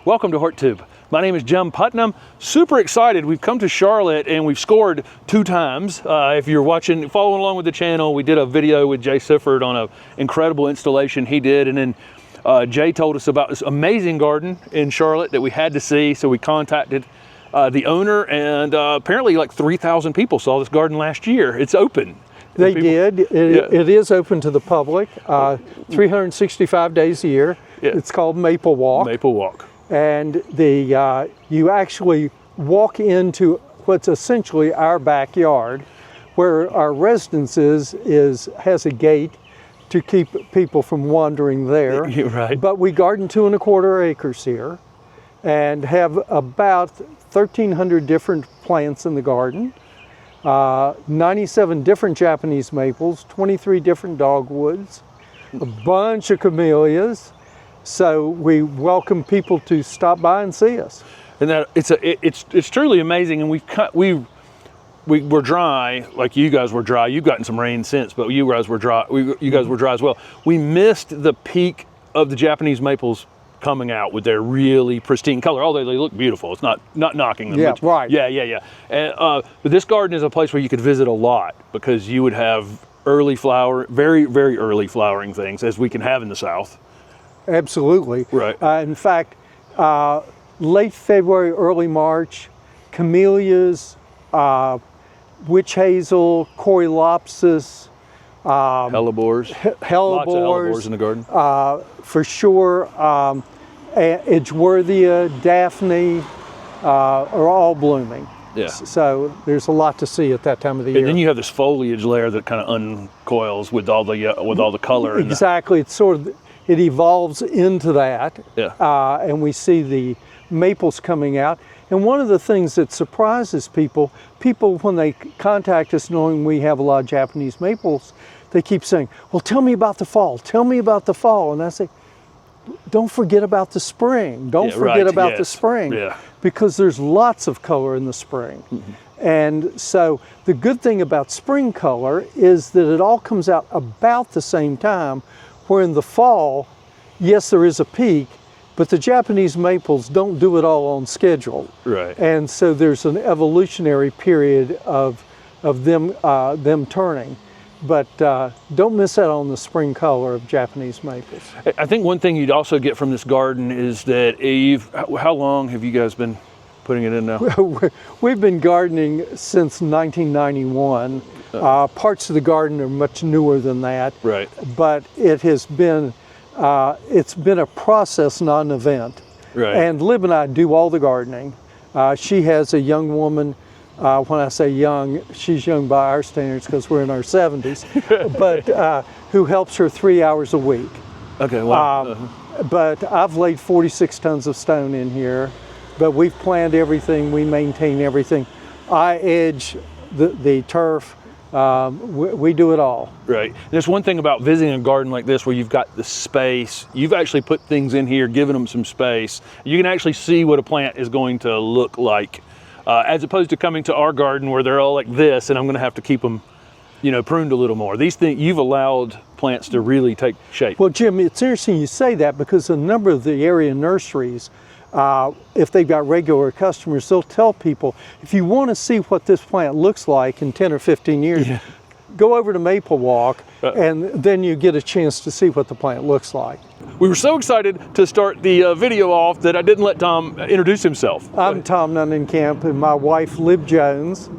Welcome to HortTube. My name is Jim Putnam. Super excited. We've come to Charlotte and we've scored 2 times. If you're following along with the channel, we did a video with Jay Sifford on an incredible installation he did. And then Jay told us about this amazing garden in Charlotte that we had to see. So we contacted the owner, and apparently like 3,000 people saw this garden last year. It's open. They did. It is open to the public 365 days a year. Yeah. It's called Maplewalk. Maplewalk. And you actually walk into what's essentially our backyard, where our residence has a gate to keep people from wandering there. Right. But we garden 2¼ acres here and have about 1,300 different plants in the garden. 97 different Japanese maples, 23 different dogwoods, a bunch of camellias. So we welcome people to stop by and see us. And that it's truly amazing. And we were dry, like you guys were dry. You've gotten some rain since, but you guys were dry. You guys were dry as well. We missed the peak of the Japanese maples coming out with their really pristine color, although they look beautiful. It's not knocking them. Yeah, right. Yeah. And, but this garden is a place where you could visit a lot, because you would have early very early flowering things, as we can have in the South. Absolutely. Right. In fact, late February, early March, camellias, witch hazel, coreopsis, hellebores. Hellebores. Lots of hellebores in the garden. For sure. Edgeworthia, Daphne are all blooming. Yeah. So there's a lot to see at that time of the year. And then you have this foliage layer that kind of uncoils with all the color. Exactly. It evolves into that. Yeah. And we see the maples coming out. And one of the things that surprises people when they contact us knowing we have a lot of Japanese maples, they keep saying, well, tell me about the fall. Tell me about the fall. And I say, don't forget about the spring. Don't forget about the spring. Yeah. Because there's lots of color in the spring. Mm-hmm. And so the good thing about spring color is that it all comes out about the same time, where in the fall, yes, there is a peak, but the Japanese maples don't do it all on schedule. Right. And so there's an evolutionary period of them turning. But don't miss out on the spring color of Japanese maples. I think one thing you'd also get from this garden is that how long have you guys been putting it in now? We've been gardening since 1991. Parts of the garden are much newer than that. Right. But it has been, it's been a process, not an event. Right. And Lib and I do all the gardening. She has a young woman. When I say young, she's young by our standards because we're in our 70s, but who helps her 3 hours a week. Okay, wow. But I've laid 46 tons of stone in here, but we've planned everything, we maintain everything. I edge the turf, we do it all. Right. There's one thing about visiting a garden like this where you've got the space, you've actually put things in here, given them some space. You can actually see what a plant is going to look like. As opposed to coming to our garden where they're all like this, and I'm going to have to keep them, pruned a little more. These things, you've allowed plants to really take shape. Well, Jim, it's interesting you say that, because a number of the area nurseries, if they've got regular customers, they'll tell people, if you want to see what this plant looks like in 10 or 15 years, go over to Maplewalk, and then you get a chance to see what the plant looks like. We were so excited to start the video off that I didn't let Tom introduce himself. I'm Tom Nunnenkamp, and my wife, Lib Jones,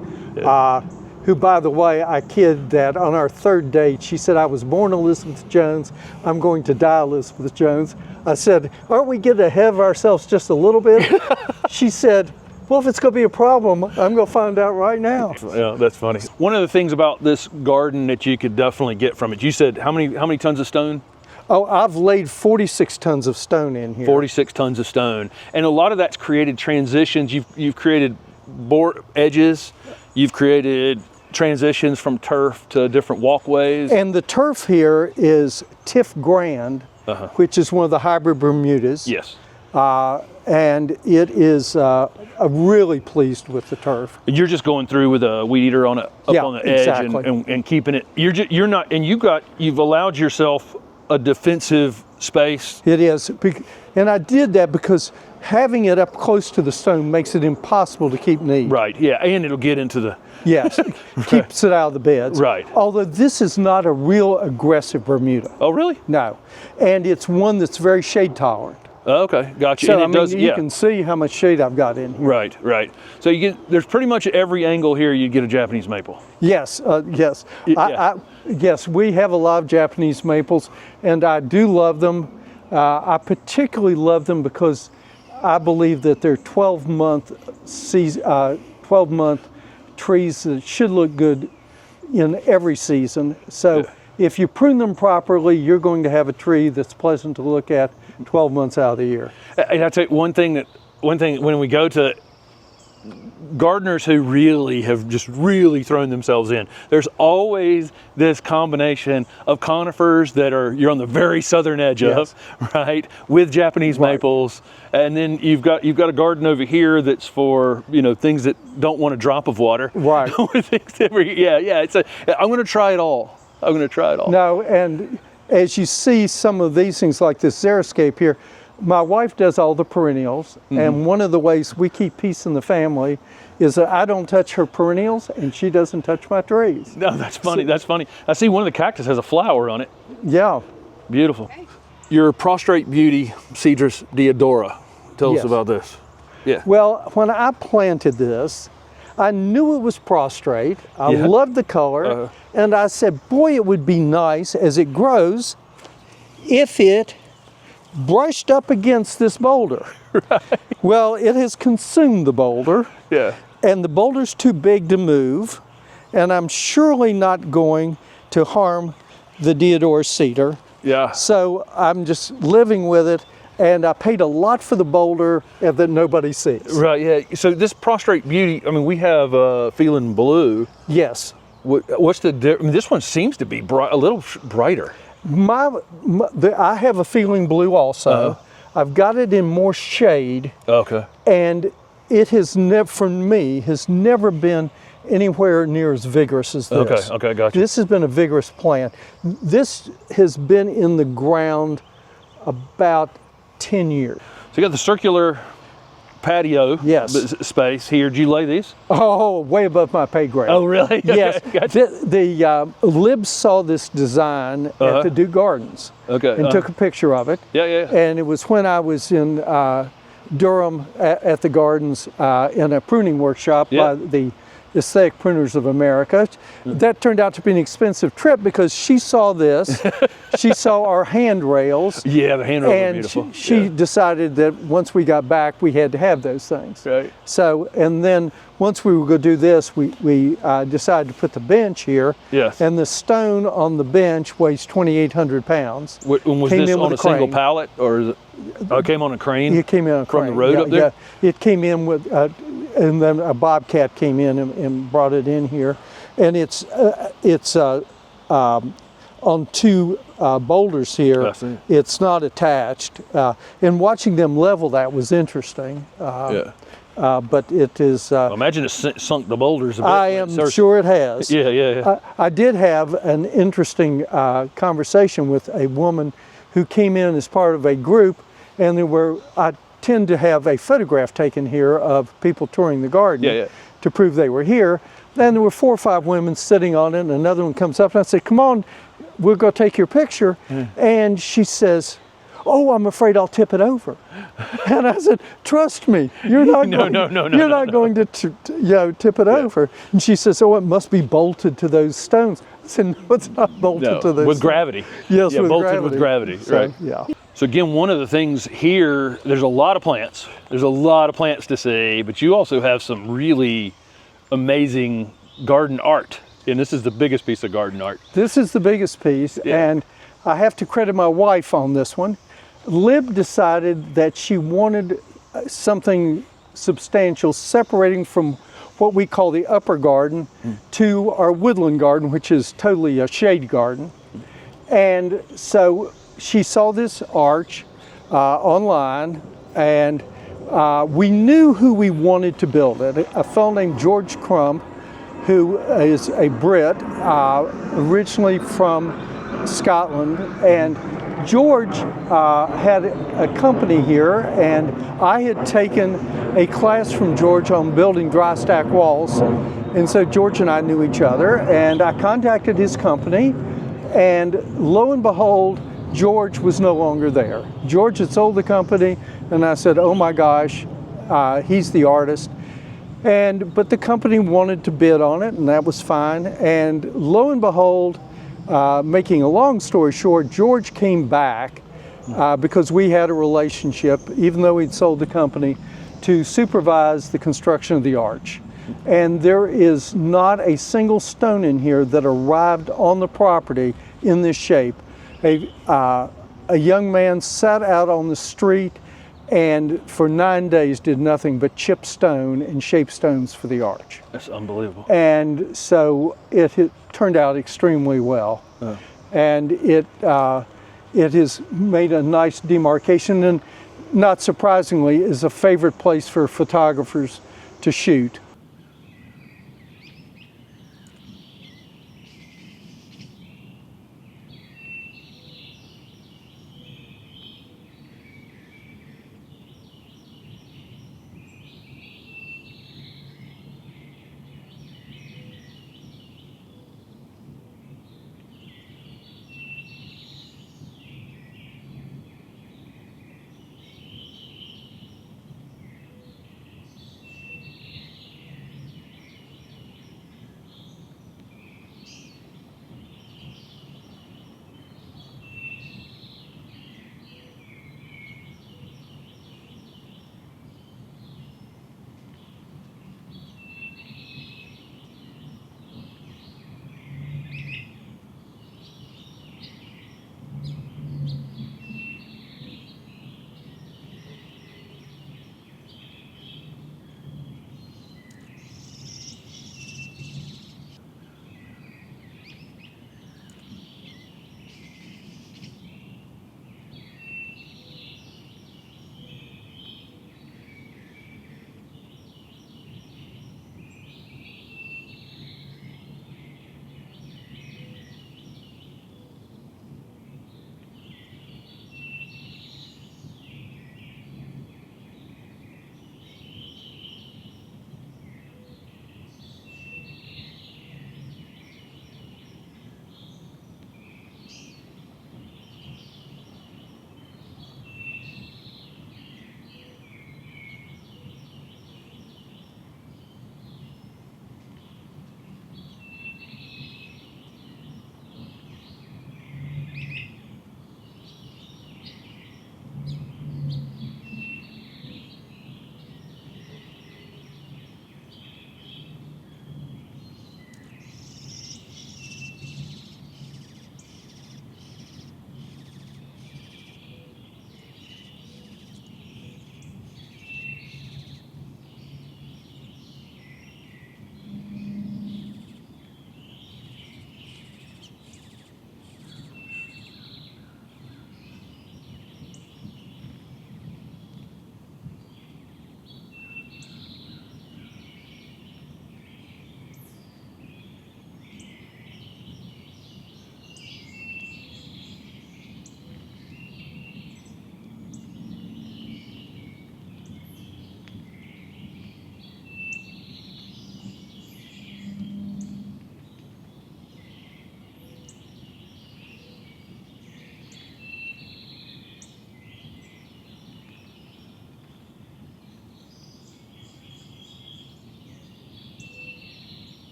who, by the way, I kid that on our 3rd date, she said, I was born Elizabeth Jones, I'm going to die Elizabeth Jones. I said, aren't we getting ahead of ourselves just a little bit? She said, well, if it's going to be a problem, I'm going to find out right now. Yeah, that's funny. One of the things about this garden that you could definitely get from it, you said how many tons of stone? Oh, I've laid 46 tons of stone in here. 46 tons of stone. And a lot of that's created transitions. You've created bore edges. You've created transitions from turf to different walkways. And the turf here is Tiff Grand, which is one of the hybrid Bermudas. Yes. And it is, I'm really pleased with the turf. You're just going through with a weed eater on it, on the edge, exactly. and keeping it. You're not, and you've allowed yourself a defensive space. It is, and I did that because having it up close to the stone makes it impossible to keep neat. Right, yeah, and it'll get into the... Yes, keeps it out of the beds. Right. Although this is not a real aggressive Bermuda. Oh, really? No. And it's one that's very shade tolerant. Okay, gotcha. So, and you can see how much shade I've got in here. Right, right. So you get, there's pretty much every angle here you get a Japanese maple. Yes, yes. Yeah. Yes, we have a lot of Japanese maples, and I do love them. I particularly love them because I believe that they're 12-month trees that should look good in every season. So if you prune them properly, you're going to have a tree that's pleasant to look at 12 months out of the year. And I'll tell you one thing when we go to gardeners who really have just really thrown themselves in, there's always this combination of conifers that you're on the very southern edge of, right, with Japanese maples, and then you've got a garden over here that's for, you know, things that don't want a drop of water. Right. I'm going to try it all. I'm going to try it all. No, and as you see some of these things like this Xeriscape here, my wife does all the perennials, and one of the ways we keep peace in the family is that I don't touch her perennials and she doesn't touch my trees. No, that's funny. That's funny. I see one of the cactus has a flower on it. Yeah. Beautiful. Okay. Your prostrate beauty, Cedrus deodora. Tell us about this. Yeah. Well, when I planted this, I knew it was prostrate. I loved the color. And I said, boy, it would be nice as it grows if it brushed up against this boulder. Right. Well, it has consumed the boulder. Yeah. And the boulder's too big to move. And I'm surely not going to harm the deodora cedar. Yeah. So I'm just living with it. And I paid a lot for the boulder that nobody sees. Right, yeah. So this prostrate beauty, I mean, we have feeling blue. Yes. What's the difference? I mean, this one seems to be a little brighter. I have a feeling blue also. I've got it in more shade. Okay. And it has never, for me, has never been anywhere near as vigorous as this. Okay, gotcha. This has been a vigorous plant. This has been in the ground about 10 years. So you got the circular patio space here. Did you lay these? Oh, way above my pay grade. Oh, really? Yes. Gotcha. The Libs saw this design at the Duke Gardens and took a picture of it. Yeah. And it was when I was in Durham at the Gardens in a pruning workshop by the Aesthetic Pruners of America. That turned out to be an expensive trip because she saw this, she saw our handrails. Yeah, the handrails are beautiful. And she decided that once we got back, we had to have those things. Right. So, and then once we were going to do this, we decided to put the bench here. Yes. And the stone on the bench weighs 2,800 pounds. Was this on a single pallet, or is it? Oh, it came on a crane? It came in on a crane. From the road up there? Yeah, it came in with, and then a bobcat came in and brought it in here. And it's on two boulders here. It's not attached. And watching them level that was interesting. But it is... well, imagine it sunk the boulders a bit. I am sure it has. Yeah. I did have an interesting conversation with a woman who came in as part of a group, and I tend to have a photograph taken here of people touring the garden to prove they were here. Then there were 4 or 5 women sitting on it, and another one comes up and I said, come on, we'll go take your picture. And she says, oh, I'm afraid I'll tip it over. And I said, trust me, you're not going to tip it over. And she says, oh, it must be bolted to those stones. I said, no, it's not bolted to those with stones. Gravity. Yes, with bolted gravity. with gravity. Right. Yeah. So again, one of the things here, there's a lot of plants. There's a lot of plants to see, but you also have some really amazing garden art. And this is the biggest piece of garden art. This is the biggest piece, and I have to credit my wife on this one. Lib decided that she wanted something substantial separating from what we call the upper garden to our woodland garden, which is totally a shade garden. And so she saw this arch online, and we knew who we wanted to build it. A fellow named George Crump, who is a Brit, originally from Scotland, and George had a company here, and I had taken a class from George on building dry stack walls. And so George and I knew each other, and I contacted his company, and lo and behold, George was no longer there. George had sold the company, and I said, oh my gosh, he's the artist. But the company wanted to bid on it, and that was fine. And lo and behold, making a long story short, George came back because we had a relationship, even though he'd sold the company, to supervise the construction of the arch. And there is not a single stone in here that arrived on the property in this shape. A young man sat out on the street and for 9 days did nothing but chip stone and shape stones for the arch. That's unbelievable. And so it turned out extremely well. And it has made a nice demarcation, and not surprisingly is a favorite place for photographers to shoot.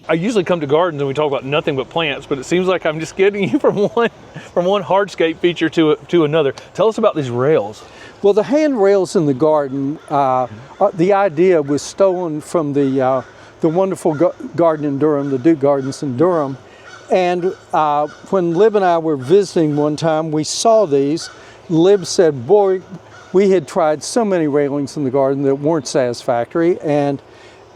I usually come to gardens and we talk about nothing but plants, but it seems like I'm just getting you from one hardscape feature to another. Tell us about these rails. Well, the handrails in the garden, the idea was stolen from the wonderful garden in Durham, the Duke Gardens in Durham. And when Lib and I were visiting one time, we saw these. Lib said, boy, we had tried so many railings in the garden that weren't satisfactory. And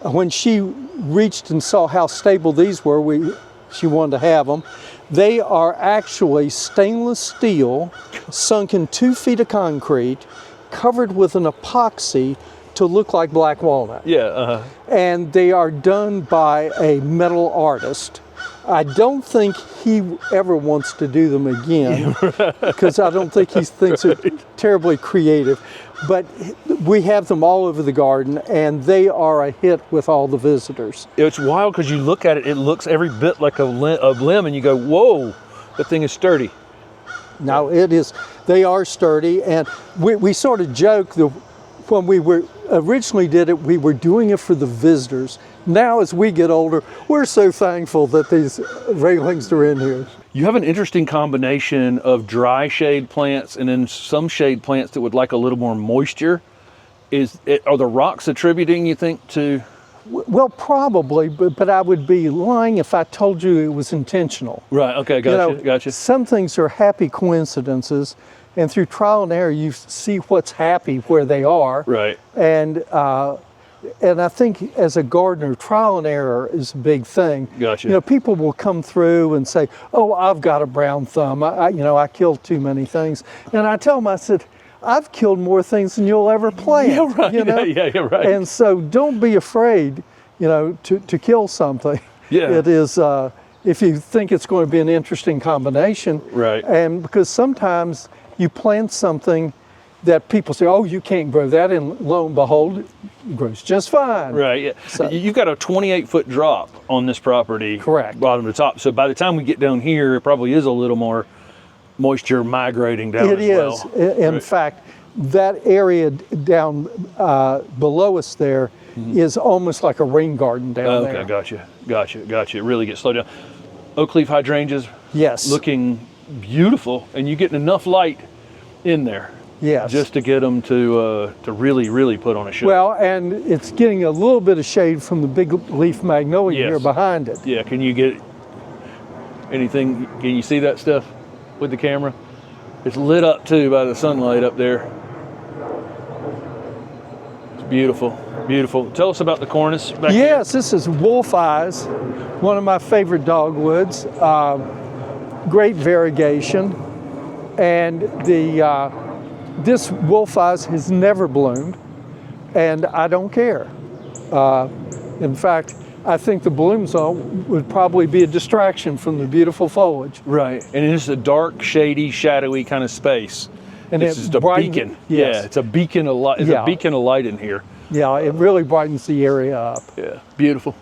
when she reached and saw how stable these were, she wanted to have them. They are actually stainless steel, sunk in 2 feet of concrete, covered with an epoxy to look like black walnut. Yeah. And they are done by a metal artist. I don't think he ever wants to do them again, because I don't think he thinks they're terribly creative. But we have them all over the garden, and they are a hit with all the visitors. It's wild because you look at it, it looks every bit like a limb, and you go, whoa, that thing is sturdy. Now it is, they are sturdy, and we sort of joke that when we were originally did it, we were doing it for the visitors. Now as we get older, we're so thankful that these railings are in here. You have an interesting combination of dry shade plants and then some shade plants that would like a little more moisture. Are the rocks attributing, you think, to? Well, probably, but I would be lying if I told you it was intentional. Right, okay, gotcha, gotcha. Some things are happy coincidences, and through trial and error, you see what's happy where they are. Right. And I think as a gardener, trial and error is a big thing. Gotcha. You know, people will come through and say, oh, I've got a brown thumb. I killed too many things. And I tell them, I said, I've killed more things than you'll ever plant. Yeah, right. You know? Yeah, right. And so don't be afraid, to kill something. Yeah. It is, if you think it's going to be an interesting combination. Right. And because sometimes you plant something that people say, oh, you can't grow that, and lo and behold, it grows just fine. Right, yeah. So, you've got a 28-foot drop on this property. Correct. Bottom to top. So by the time we get down here, it probably is a little more moisture migrating down it as is. well. In fact, that area down below us there is almost like a rain garden down there. Okay, gotcha. It really gets slowed down. Oak leaf hydrangeas, Yes. looking beautiful, and you getting enough light in there. Yes. Just to get them to really put on a show. Well, and it's getting a little bit of shade from the big leaf magnolia here behind it. Yeah, can you get anything, can you see that stuff with the camera? It's lit up too by the sunlight up there. It's beautiful. Tell us about the cornice back here. Yes, this is wolf eyes, one of my favorite dogwoods. Great variegation. And this wolf eyes has never bloomed, and I don't care. In fact, I think the blooms would probably be a distraction from the beautiful foliage. Right, and it's a dark, shady, shadowy kind of space. And it's just a beacon. Yes. Yeah, it's a beacon of light. It's a beacon of light in here. Yeah, it really brightens the area up. Yeah, beautiful.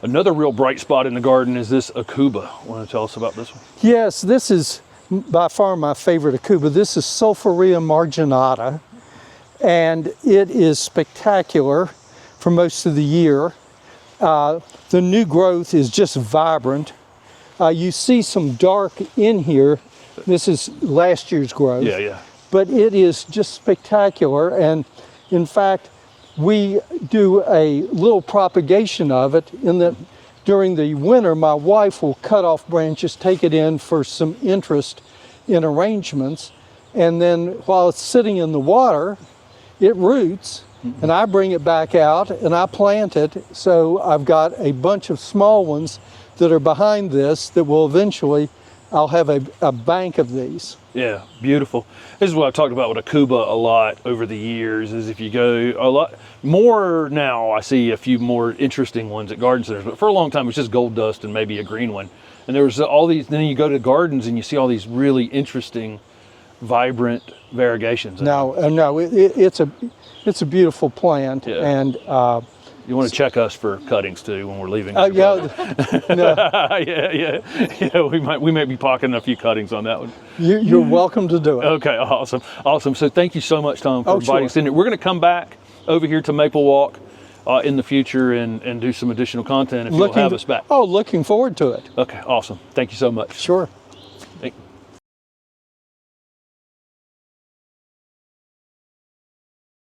Another real bright spot in the garden is this Akuba. Want to tell us about this one? Yes, this is by far my favorite Akuba. This is Sulphurea marginata, and it is spectacular for most of the year. The new growth is just vibrant. You see some dark in here. This is last year's growth. Yeah, yeah. But it is just spectacular, and in fact, we do a little propagation of it in that during the winter, my wife will cut off branches, take it in for some interest in arrangements, and then while it's sitting in the water, it roots, and I bring it back out and I plant it. So I've got a bunch of small ones that are behind this that will eventually, I'll have a bank of these. Yeah, beautiful. This is what I've talked about with Akuba a lot over the years, is if you go a lot more now, I see a few more interesting ones at garden centers, but for a long time, it's just gold dust and maybe a green one. And there's all these, then you go to gardens and you see all these really interesting, vibrant variegations. No, it's a beautiful plant, Yeah. and you want to check us for cuttings too when we're leaving. no, yeah. We may be pocketing a few cuttings on that one. you're welcome to do it. Okay, awesome. So thank you so much, Tom, for inviting us in here. We're going to come back over here to Maplewalk in the future and do some additional content if you'll have us back. Oh, looking forward to it. Okay, awesome. Thank you so much. Sure.